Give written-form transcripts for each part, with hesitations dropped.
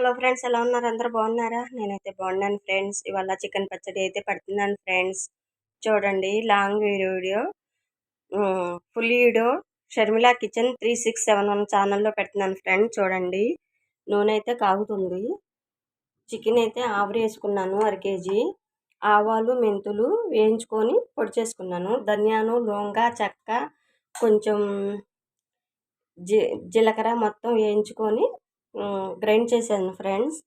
Hello friends, ఎలా ఉన్నారు? అందరూ బాగున్నారా? నేనైతే బాగున్నాను ఫ్రెండ్స్. ఇవాళ చికెన్ పచ్చడి అయితే పెడుతున్నాను ఫ్రెండ్స్. చూడండి, long video, full video Sharmila kitchen 3671 ఛానల్లో పెడుతున్నాను ఫ్రెండ్స్. చూడండి, నూనె అయితే కాగుతుంది. చికెన్ అయితే ఆవిరి వేసుకున్నాను 1 కేజీ. ఆవాలు మెంతులు వేయించుకొని పొడి చేసుకున్నాను. ధనియాలు, లవంగ, చెక్క, కొంచెం జీలకర్ర మొత్తం వేయించుకొని గ్రైండ్ చేశాను ఫ్రెండ్స్.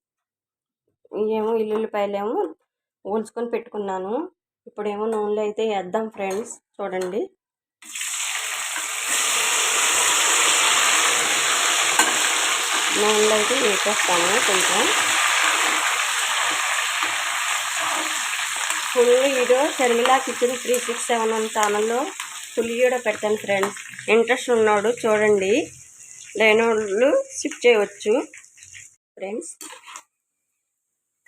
ఏమో ఎల్లుల్లిపాయలేమో ఊల్చుకొని పెట్టుకున్నాను. ఇప్పుడేమో నూనెలో అయితే వేద్దాం ఫ్రెండ్స్. చూడండి, నూనెలో అయితే వేసేస్తాను. కొంచెం ఫుల్ వీడియో షర్మిలా కిచెన్ 3671 ఛానల్లో ఫుల్ వీడియో పెడతాను ఫ్రెండ్స్. ఇంట్రెస్ట్ ఉన్నాడు చూడండి, లేనోళ్ళు స్కిప్ చేయవచ్చు ఫ్రెండ్స్.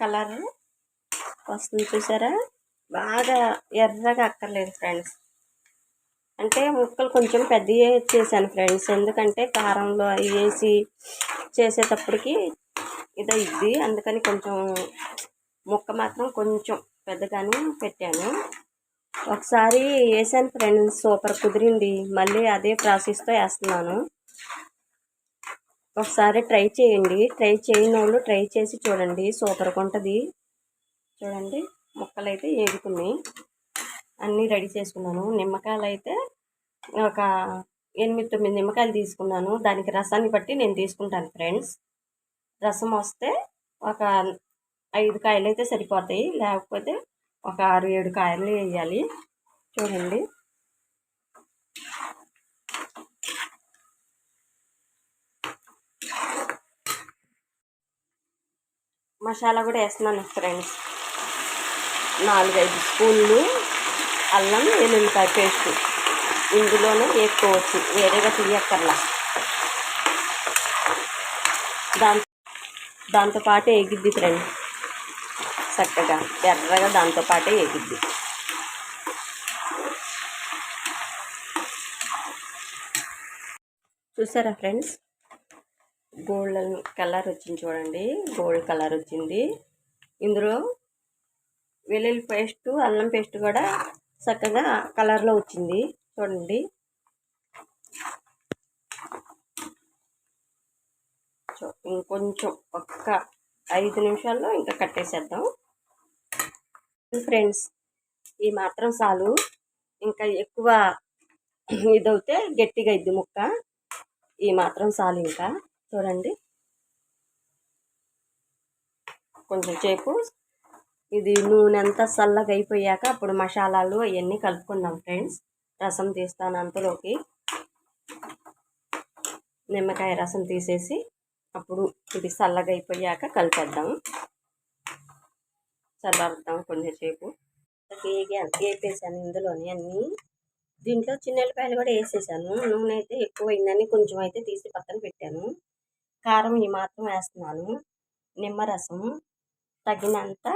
కలర్ వస్తుంది చూసారా? బాగా ఎర్రగా అక్కర్లేదు ఫ్రెండ్స్. అంటే ముక్కలు కొంచెం పెద్దగా చేశాను ఫ్రెండ్స్, ఎందుకంటే కారంలో అవి వేసి చేసేటప్పటికి ఇదైద్ది. అందుకని కొంచెం ముక్క మాత్రం కొంచెం పెద్దగానే పెట్టాను. ఒకసారి వేసాను ఫ్రెండ్స్, సూపర్ కుదిరింది. మళ్ళీ అదే ప్రాసెస్తో వేస్తున్నాను. ఒకసారి ట్రై చేయండి. ట్రై చేయని వాళ్ళు ట్రై చేసి చూడండి, సూపర్గా ఉంటుంది. చూడండి, ముక్కలు అయితే ఏగుతున్నాయి. అన్నీ రెడీ చేసుకున్నాను. నిమ్మకాయలు అయితే ఒక 8-9 నిమ్మకాయలు తీసుకున్నాను. దానికి రసాన్ని బట్టి నేను తీసుకుంటాను ఫ్రెండ్స్. రసం వస్తే ఒక 5 కాయలు అయితే సరిపోతాయి, లేకపోతే ఒక 6-7 కాయలు వేయాలి. చూడండి, మసాలా కూడా వేస్తున్నాను ఫ్రెండ్స్. 4-5 స్పూన్లు అల్లం వెల్లుల్లిపాయ పేస్ట్ ఇందులోనే వేసుకోవచ్చు, వేరేగా తీయక్కర్లా. దాంతోపాటే ఎగిద్ది ఫ్రెండ్స్, చక్కగా ఎర్రగా దాంతోపాటే ఎగిద్ది. చూసారా ఫ్రెండ్స్, గోల్డెన్ కలర్ వచ్చింది చూడండి, గోల్డ్ కలర్ వచ్చింది. ఇందులో వెల్లుల్లి పేస్ట్, అల్లం పేస్ట్ కూడా చక్కగా కలర్లో వచ్చింది. చూడండి, ఇంకొంచెం ఒక్క 5 నిమిషాల్లో ఇంకా కట్టేసేద్దాం ఫ్రెండ్స్. ఈ మాత్రం చాలు, ఇంకా ఎక్కువ ఇదవుతే గట్టిగా ఇద్ది ముక్క. ఈ మాత్రం చాలు. ఇంకా చూడండి, కొంచెం సేపు ఇది నూనె అంతా చల్లగా అయిపోయాక అప్పుడు మసాలాలు అవన్నీ కలుపుకుందాం ఫ్రెండ్స్. రసం తీస్తాను అంతలోకి, నిమ్మకాయ రసం తీసేసి అప్పుడు ఇది చల్లగా అయిపోయాక కలిపేద్దాం. చల్లారుద్దాం కొంచెంసేపు. వేపేసాను ఇందులోని అన్నీ. దీంట్లో చిన్నెల్లిపాయలు కూడా వేసేసాను. నూనె అయితే ఎక్కువ అయిందని కొంచెం అయితే తీసి పక్కన పెట్టాను. కారం ఈ మాత్రం వేస్తున్నాను. నిమ్మరసం తగినంత,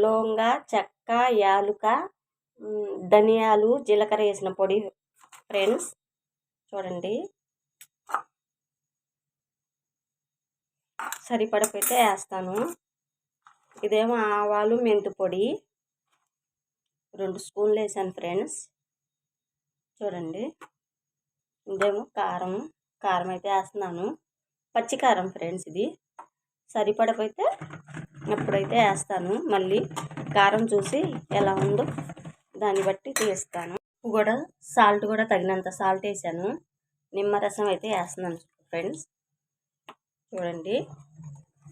లవంగ, చెక్క, యాలుక, ధనియాలు, జీలకర్ర వేసిన పొడి ఫ్రెండ్స్. చూడండి, సరిపడపోతే వేస్తాను. ఇదేమో ఆవాలు మెంతు పొడి 2 స్పూన్లు వేసాను ఫ్రెండ్స్. చూడండి, ఇదేమో కారం అయితే వేస్తున్నాను. పచ్చికారం ఫ్రెండ్స్. ఇది సరిపడపోతే ఎప్పుడైతే వేస్తాను. మళ్ళీ కారం చూసి ఎలా ఉందో దాన్ని బట్టి తీస్తాను. కూడా సాల్ట్ కూడా తగినంత సాల్ట్ వేసాను. నిమ్మరసం అయితే వేస్తున్నాను ఫ్రెండ్స్. చూడండి,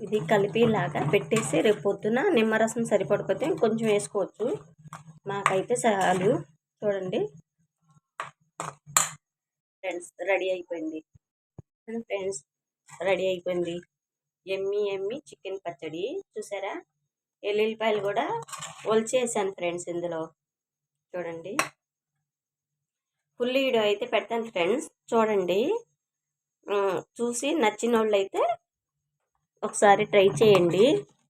ఇది కలిపిలాగా పెట్టేసి రేపు పొద్దున నిమ్మరసం సరిపడిపోతే కొంచెం వేసుకోవచ్చు. మాకైతే చాలు. చూడండి ఫ్రెండ్స్, రెడీ అయిపోయింది ఫ్రెండ్స్. రెడీ అయిపోయింది ఎమ్మి చికెన్ పచ్చడి. చూసారా, ఎల్లుల్లిపాయలు కూడా ఒలిచేసాను ఫ్రెండ్స్ ఇందులో. చూడండి, ఫుల్ వీడియో అయితే పెడతాను ఫ్రెండ్స్. చూడండి, చూసి నచ్చిన వాళ్ళు అయితే ఒకసారి ట్రై చేయండి.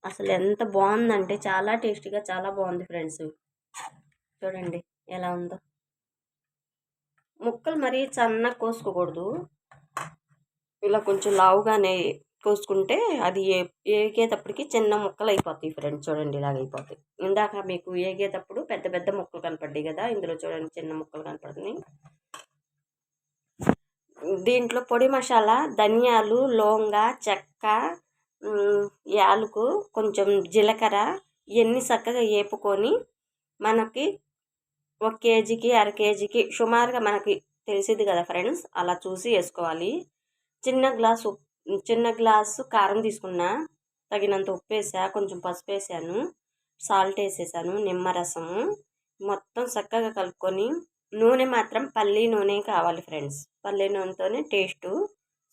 అసలు ఎంత బాగుందంటే చాలా టేస్టీగా, చాలా బాగుంది ఫ్రెండ్స్. చూడండి ఎలా ఉందో. ముక్కలు మరీ సన్నగా కోసుకోకూడదు, ఇలా కొంచెం లావుగానే కోసుకుంటే అది ఏగేటప్పటికి చిన్న ముక్కలు అయిపోతాయి ఫ్రెండ్స్. చూడండి ఇలాగ అయిపోతాయి. ఇందాక మీకు ఏగేటప్పుడు పెద్ద పెద్ద ముక్కలు కనపడ్డాయి కదా, ఇందులో చూడండి చిన్న ముక్కలు కనపడుతున్నాయి. దీంట్లో పొడి మసాలా ధనియాలు, లవంగ, చెక్క, యాలకు, కొంచెం జీలకర్ర ఇవన్నీ చక్కగా వేపుకొని మనకి 1 కేజీకి అర కేజీకి సుమారుగా మనకి తెలిసింది కదా ఫ్రెండ్స్, అలా చూసి వేసుకోవాలి. చిన్న గ్లాసు కారం తీసుకున్నా, తగినంత ఉప్పు వేసా, కొంచెం పసుపు వేసాను, సాల్ట్ వేసేసాను, నిమ్మరసము మొత్తం చక్కగా కలుపుకొని నూనె మాత్రం పల్లి నూనె కావాలి ఫ్రెండ్స్. పల్లి నూనెతోనే టేస్టు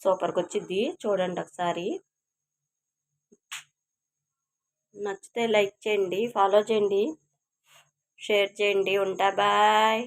సూపర్గా వచ్చిద్ది. చూడండి ఒకసారి. నచ్చితే లైక్ చేయండి, ఫాలో చేయండి, షేర్ చేయండి. ఉంటా, బాయ్.